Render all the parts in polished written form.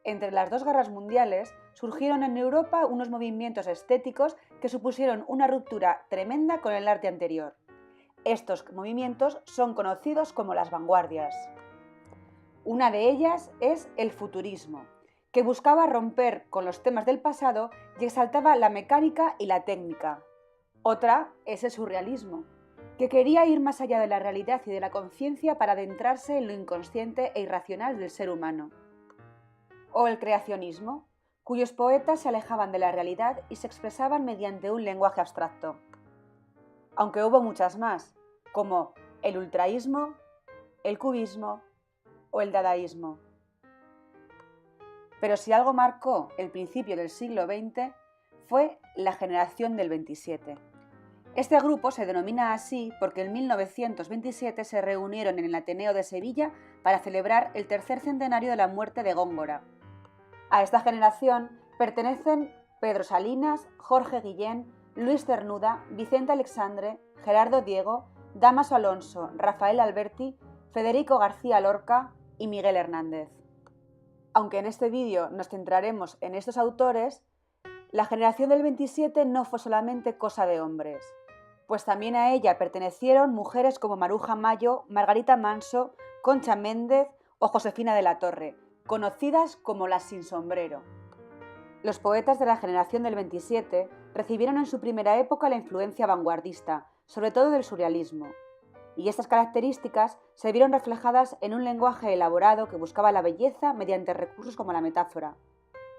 entre las dos guerras mundiales surgieron en Europa unos movimientos estéticos que supusieron una ruptura tremenda con el arte anterior. Estos movimientos son conocidos como las vanguardias. Una de ellas es el futurismo, que buscaba romper con los temas del pasado y exaltaba la mecánica y la técnica. Otra es el surrealismo, que quería ir más allá de la realidad y de la conciencia para adentrarse en lo inconsciente e irracional del ser humano. O el creacionismo, cuyos poetas se alejaban de la realidad y se expresaban mediante un lenguaje abstracto. Aunque hubo muchas más, como el ultraísmo, el cubismo o el dadaísmo. Pero si algo marcó el principio del siglo XX fue la generación del 27. Este grupo se denomina así porque en 1927 se reunieron en el Ateneo de Sevilla para celebrar el tercer centenario de la muerte de Góngora. A esta generación pertenecen Pedro Salinas, Jorge Guillén, Luis Cernuda, Vicente Alexandre, Gerardo Diego, Dámaso Alonso, Rafael Alberti, Federico García Lorca y Miguel Hernández. Aunque en este vídeo nos centraremos en estos autores, la generación del 27 no fue solamente cosa de hombres, pues también a ella pertenecieron mujeres como Maruja Mayo, Margarita Manso, Concha Méndez o Josefina de la Torre, conocidas como las sin sombrero. Los poetas de la generación del 27 recibieron en su primera época la influencia vanguardista, sobre todo del surrealismo, y estas características se vieron reflejadas en un lenguaje elaborado que buscaba la belleza mediante recursos como la metáfora,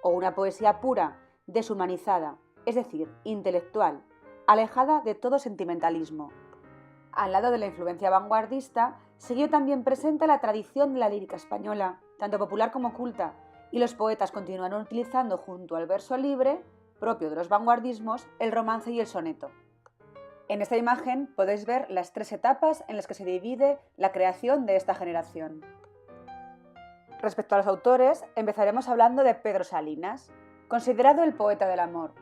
o una poesía pura, deshumanizada, es decir, intelectual, alejada de todo sentimentalismo. Al lado de la influencia vanguardista, siguió también presente la tradición de la lírica española, tanto popular como culta, y los poetas continuaron utilizando junto al verso libre, propio de los vanguardismos, el romance y el soneto. En esta imagen podéis ver las tres etapas en las que se divide la creación de esta generación. Respecto a los autores, empezaremos hablando de Pedro Salinas, considerado el poeta del amor,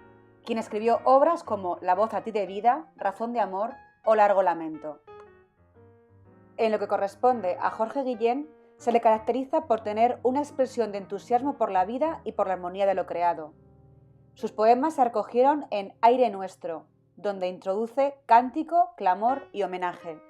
quien escribió obras como La voz a ti de vida, Razón de amor o Largo lamento. En lo que corresponde a Jorge Guillén, se le caracteriza por tener una expresión de entusiasmo por la vida y por la armonía de lo creado. Sus poemas se recogieron en Aire Nuestro, donde introduce cántico, clamor y homenaje.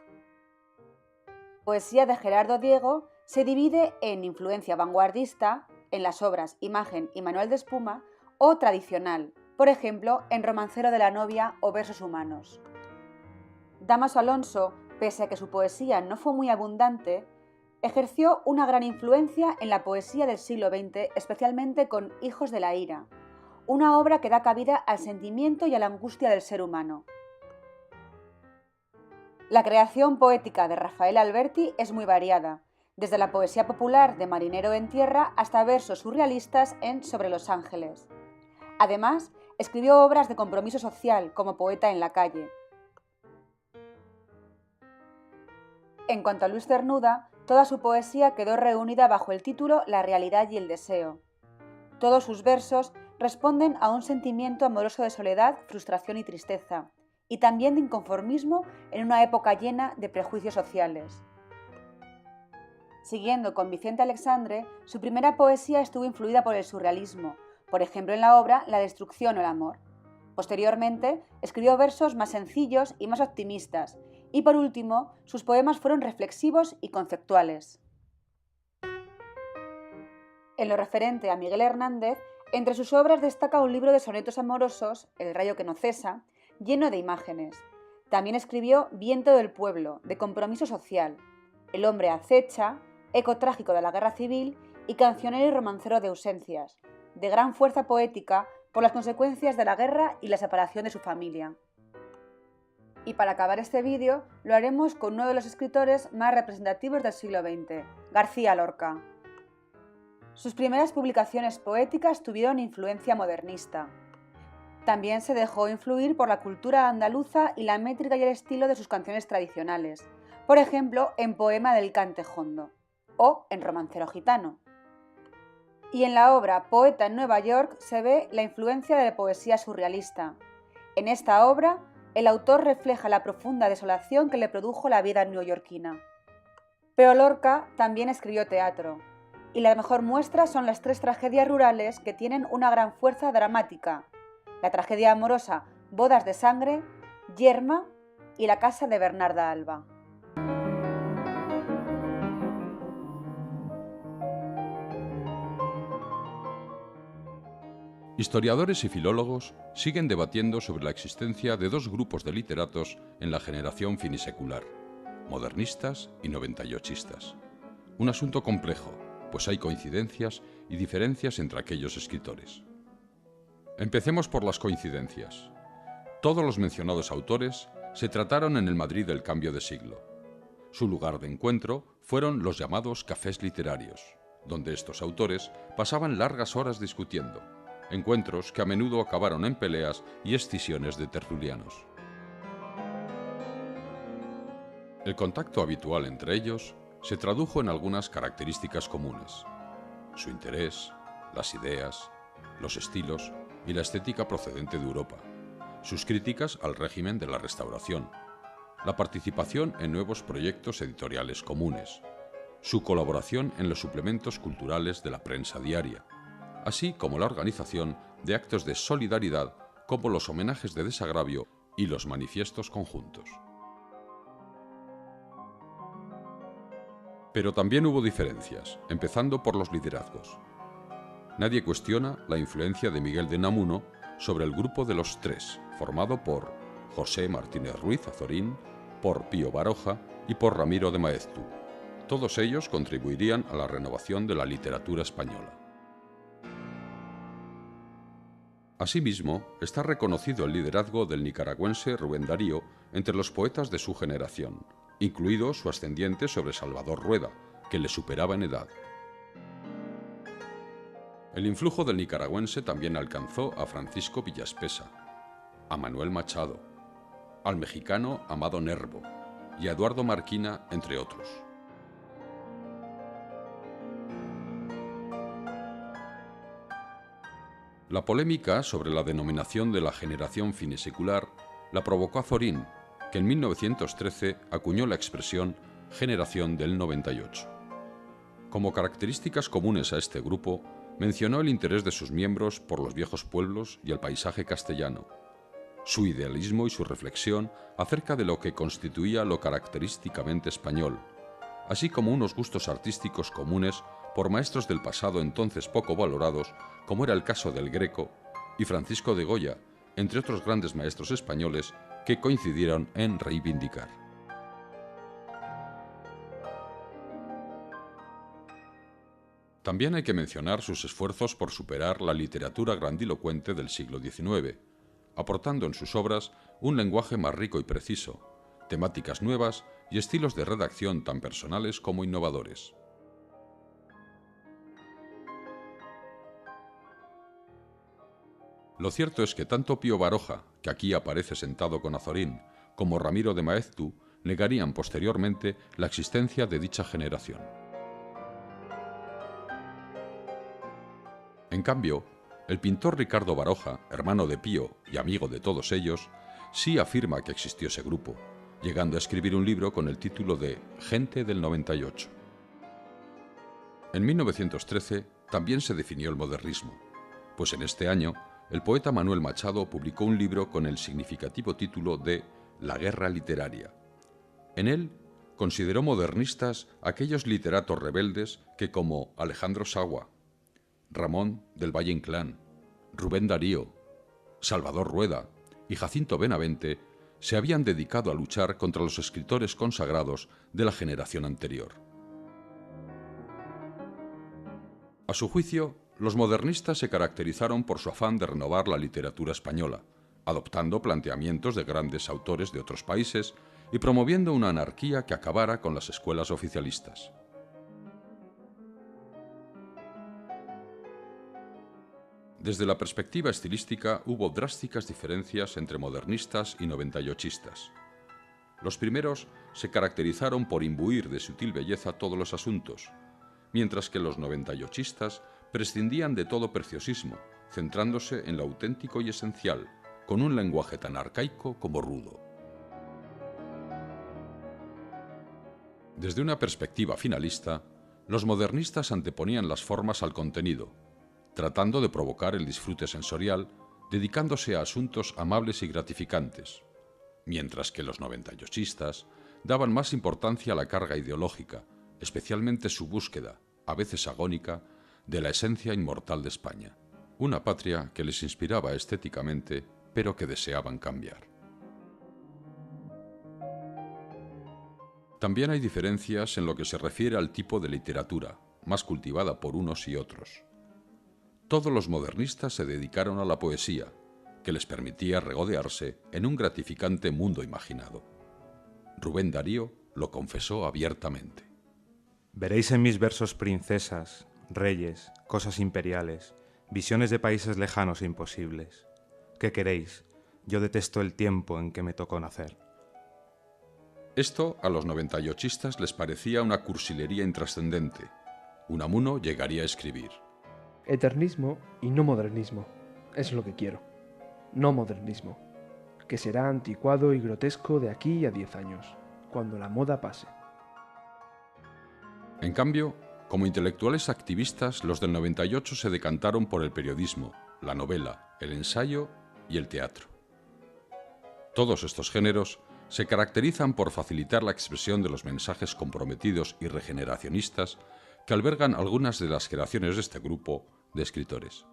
La poesía de Gerardo Diego se divide en influencia vanguardista, en las obras Imagen y Manuel de Espuma, o tradicional, por ejemplo, en Romancero de la novia o Versos humanos. Dámaso Alonso, pese a que su poesía no fue muy abundante, ejerció una gran influencia en la poesía del siglo XX, especialmente con Hijos de la ira, una obra que da cabida al sentimiento y a la angustia del ser humano. La creación poética de Rafael Alberti es muy variada, desde la poesía popular de Marinero en tierra hasta versos surrealistas en Sobre los ángeles. Además, escribió obras de compromiso social como Poeta en la calle. En cuanto a Luis Cernuda, toda su poesía quedó reunida bajo el título La realidad y el deseo. Todos sus versos responden a un sentimiento amoroso de soledad, frustración y tristeza, y también de inconformismo en una época llena de prejuicios sociales. Siguiendo con Vicente Alexandre, su primera poesía estuvo influida por el surrealismo, por ejemplo en la obra La destrucción o el amor. Posteriormente, escribió versos más sencillos y más optimistas, y por último, sus poemas fueron reflexivos y conceptuales. En lo referente a Miguel Hernández, entre sus obras destaca un libro de sonetos amorosos, El rayo que no cesa, lleno de imágenes. También escribió Viento del pueblo, de compromiso social, El hombre acecha, eco trágico de la guerra civil y Cancionero y romancero de ausencias, de gran fuerza poética por las consecuencias de la guerra y la separación de su familia. Y para acabar este vídeo, lo haremos con uno de los escritores más representativos del siglo XX, García Lorca. Sus primeras publicaciones poéticas tuvieron influencia modernista. También se dejó influir por la cultura andaluza y la métrica y el estilo de sus canciones tradicionales, por ejemplo en Poema del Cante Jondo o en Romancero gitano. Y en la obra Poeta en Nueva York se ve la influencia de la poesía surrealista. En esta obra, el autor refleja la profunda desolación que le produjo la vida neoyorquina. Pero Lorca también escribió teatro. Y la mejor muestra son las 3 tragedias rurales que tienen una gran fuerza dramática: la tragedia amorosa Bodas de sangre, Yerma y La casa de Bernarda Alba. Historiadores y filólogos siguen debatiendo sobre la existencia de dos grupos de literatos en la generación finisecular: modernistas y noventayochistas. Un asunto complejo, pues hay coincidencias y diferencias entre aquellos escritores. Empecemos por las coincidencias. Todos los mencionados autores se trataron en el Madrid del cambio de siglo. Su lugar de encuentro fueron los llamados cafés literarios, donde estos autores pasaban largas horas discutiendo, encuentros que a menudo acabaron en peleas y escisiones de tertulianos. El contacto habitual entre ellos se tradujo en algunas características comunes: su interés, las ideas, los estilos y la estética procedente de Europa, sus críticas al régimen de la Restauración, la participación en nuevos proyectos editoriales comunes, su colaboración en los suplementos culturales de la prensa diaria, así como la organización de actos de solidaridad como los homenajes de desagravio y los manifiestos conjuntos. Pero también hubo diferencias, empezando por los liderazgos. Nadie cuestiona la influencia de Miguel de Unamuno sobre el grupo de los tres, formado por José Martínez Ruiz Azorín, por Pío Baroja y por Ramiro de Maeztu. Todos ellos contribuirían a la renovación de la literatura española. Asimismo, está reconocido el liderazgo del nicaragüense Rubén Darío entre los poetas de su generación, incluido su ascendiente sobre Salvador Rueda, que le superaba en edad. El influjo del nicaragüense también alcanzó a Francisco Villaspesa, a Manuel Machado, al mexicano Amado Nervo y a Eduardo Marquina, entre otros. La polémica sobre la denominación de la generación finisecular la provocó Azorín, que en 1913 acuñó la expresión generación del 98. Como características comunes a este grupo, mencionó el interés de sus miembros por los viejos pueblos y el paisaje castellano, su idealismo y su reflexión acerca de lo que constituía lo característicamente español, así como unos gustos artísticos comunes por maestros del pasado entonces poco valorados, como era el caso del Greco y Francisco de Goya, entre otros grandes maestros españoles que coincidieron en reivindicar. También hay que mencionar sus esfuerzos por superar la literatura grandilocuente del siglo XIX, aportando en sus obras un lenguaje más rico y preciso, temáticas nuevas y estilos de redacción tan personales como innovadores. Lo cierto es que tanto Pío Baroja, que aquí aparece sentado con Azorín, como Ramiro de Maeztu negarían posteriormente la existencia de dicha generación. En cambio, el pintor Ricardo Baroja, hermano de Pío y amigo de todos ellos, sí afirma que existió ese grupo, llegando a escribir un libro con el título de Gente del 98. En 1913 también se definió el modernismo, pues en este año el poeta Manuel Machado publicó un libro con el significativo título de La guerra literaria. En él consideró modernistas aquellos literatos rebeldes que, como Alejandro Sagua, Ramón del Valle Inclán, Rubén Darío, Salvador Rueda y Jacinto Benavente, se habían dedicado a luchar contra los escritores consagrados de la generación anterior. A su juicio, los modernistas se caracterizaron por su afán de renovar la literatura española, adoptando planteamientos de grandes autores de otros países y promoviendo una anarquía que acabara con las escuelas oficialistas. Desde la perspectiva estilística hubo drásticas diferencias entre modernistas y noventayochistas. Los primeros se caracterizaron por imbuir de sutil belleza todos los asuntos, mientras que los noventayochistas prescindían de todo preciosismo, centrándose en lo auténtico y esencial, con un lenguaje tan arcaico como rudo. Desde una perspectiva finalista, Los modernistas anteponían las formas al contenido, tratando de provocar el disfrute sensorial, dedicándose a asuntos amables y gratificantes, mientras que los 98istas daban más importancia a la carga ideológica, especialmente su búsqueda, a veces agónica, de la esencia inmortal de España, una patria que les inspiraba estéticamente, pero que deseaban cambiar. También hay diferencias en lo que se refiere al tipo de literatura, más cultivada por unos y otros. Todos los modernistas se dedicaron a la poesía, que les permitía regodearse en un gratificante mundo imaginado. Rubén Darío lo confesó abiertamente. Veréis en mis versos princesas, reyes, cosas imperiales, visiones de países lejanos e imposibles. ¿Qué queréis? Yo detesto el tiempo en que me tocó nacer. Esto a los 98istas les parecía una cursilería intrascendente. Unamuno llegaría a escribir: Eternismo y no modernismo, es lo que quiero. No modernismo, que será anticuado y grotesco de aquí a 10 años, cuando la moda pase. En cambio, como intelectuales activistas, los del 98 se decantaron por el periodismo, la novela, el ensayo y el teatro. Todos estos géneros se caracterizan por facilitar la expresión de los mensajes comprometidos y regeneracionistas que albergan algunas de las creaciones de este grupo de escritores.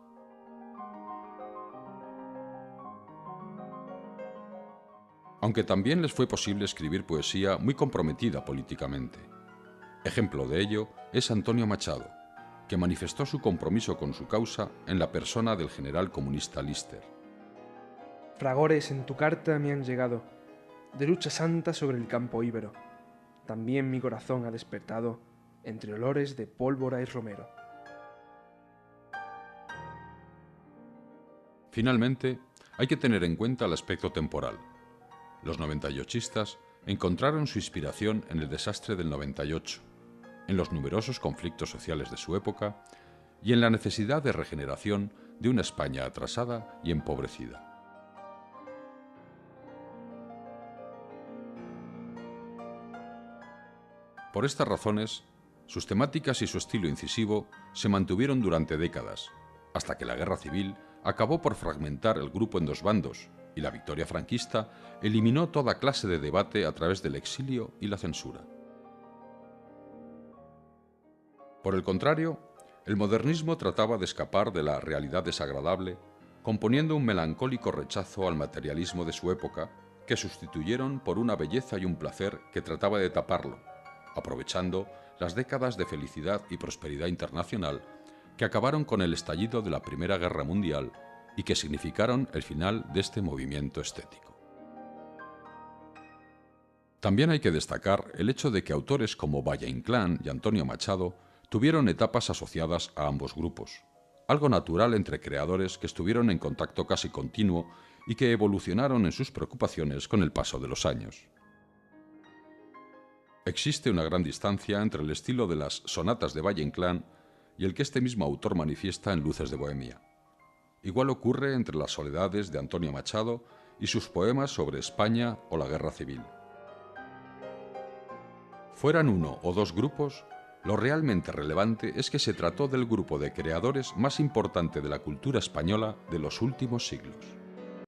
Aunque también les fue posible escribir poesía muy comprometida políticamente. Ejemplo de ello es Antonio Machado, que manifestó su compromiso con su causa en la persona del general comunista Lister. Fragores en tu carta me han llegado, de lucha santa sobre el campo íbero. También mi corazón ha despertado entre olores de pólvora y romero. Finalmente, hay que tener en cuenta el aspecto temporal. Los 98istas encontraron su inspiración en el desastre del 98, en los numerosos conflictos sociales de su época y en la necesidad de regeneración de una España atrasada y empobrecida. Por estas razones, sus temáticas y su estilo incisivo se mantuvieron durante décadas, hasta que la Guerra Civil acabó por fragmentar el grupo en dos bandos y la victoria franquista eliminó toda clase de debate a través del exilio y la censura. Por el contrario, el modernismo trataba de escapar de la realidad desagradable, componiendo un melancólico rechazo al materialismo de su época que sustituyeron por una belleza y un placer que trataba de taparlo, aprovechando las décadas de felicidad y prosperidad internacional que acabaron con el estallido de la Primera Guerra Mundial y que significaron el final de este movimiento estético. También hay que destacar el hecho de que autores como Valle-Inclán y Antonio Machado tuvieron etapas asociadas a ambos grupos, algo natural entre creadores que estuvieron en contacto casi continuo y que evolucionaron en sus preocupaciones con el paso de los años. Existe una gran distancia entre el estilo de las sonatas de Valle-Inclán y el que este mismo autor manifiesta en Luces de Bohemia. Igual ocurre entre las soledades de Antonio Machado y sus poemas sobre España o la Guerra Civil. Fueran uno o dos grupos, lo realmente relevante es que se trató del grupo de creadores más importante de la cultura española de los últimos siglos.